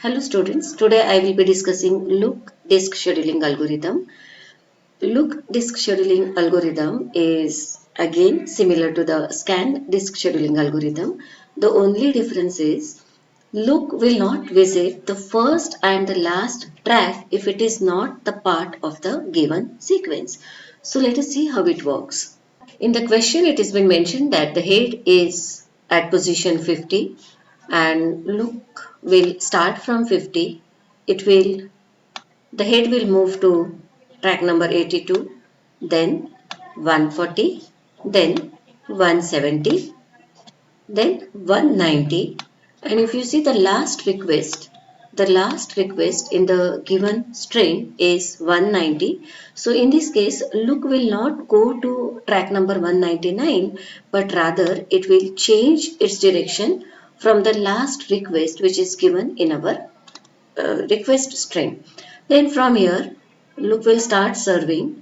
Hello students, today I will be discussing Look disk scheduling algorithm. Look disk scheduling algorithm is again similar to the Scan disk scheduling algorithm. The only difference is Look will not visit the first and the last track if it is not the part of the given sequence. So let us see how it works. In the question it has been mentioned that the head is at position 50 and Look will start from 50. The head will move to track number 82, then 140, then 170, then 190, and if you see the last request in the given string is 190. So in this case, Look will not go to track number 199, but rather it will change its direction from the last request which is given in our request string. Then from here, Look will start serving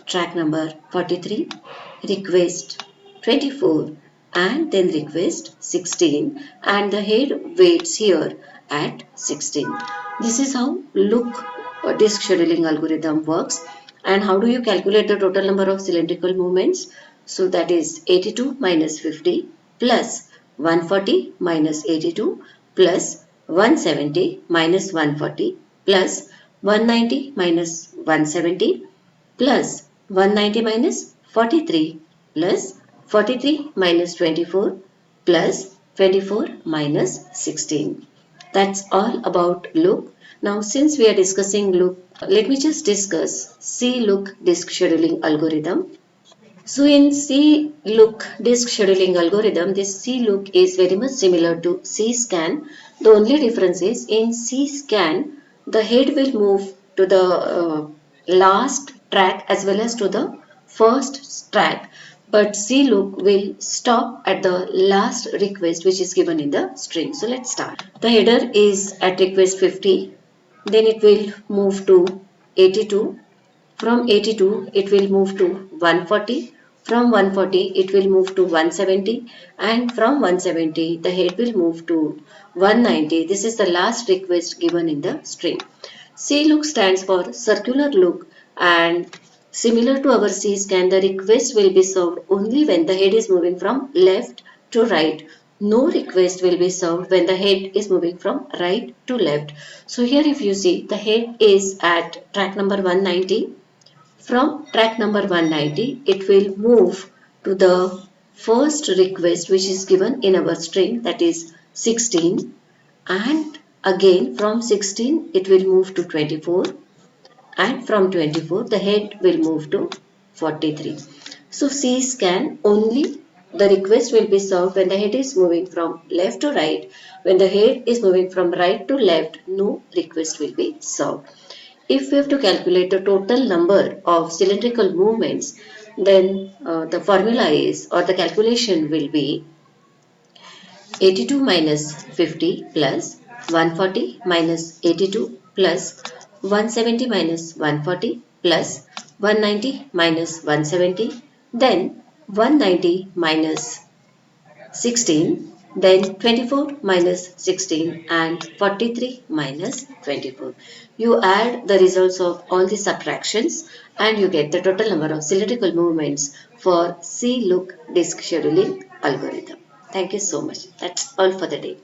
track number 43, request 24 and then request 16, and the head waits here at 16. This is how Look disk scheduling algorithm works. And how do you calculate the total number of cylindrical movements? So that is 82 minus 50 plus 140 minus 82 plus 170 minus 140 plus 190 minus 170 plus 190 minus 43 plus 43 minus 24 plus 24 minus 16. That's all about Look. Now since we are discussing Look, let me just discuss C-Look disk scheduling algorithm. So in C-Look disk scheduling algorithm, this C-Look is very much similar to C-Scan. The only difference is in C-Scan, the head will move to the last track as well as to the first track. But C-Look will stop at the last request which is given in the string. So let's start. The header is at request 50. Then it will move to 82. From 82, it will move to 140. From 140, it will move to 170. And from 170, the head will move to 190. This is the last request given in the string. C-Look stands for circular look, and similar to our C-Scan, the request will be served only when the head is moving from left to right. No request will be served when the head is moving from right to left. So here if you see, the head is at track number 190. From track number 190, it will move to the first request which is given in our string, that is 16, and again from 16 it will move to 24, and from 24 the head will move to 43. So C-Scan, only the request will be served when the head is moving from left to right. When the head is moving from right to left, no request will be served. If we have to calculate the total number of cylindrical movements, then the formula is, or the calculation will be 82 minus 50 plus 140 minus 82 plus 170 minus 140 plus 190 minus 170, then 190 minus 16, then 24 minus 16 and 43 minus 24. You add the results of all the subtractions and you get the total number of cylindrical movements for C-Look disk scheduling algorithm. Thank you so much. That's all for the day.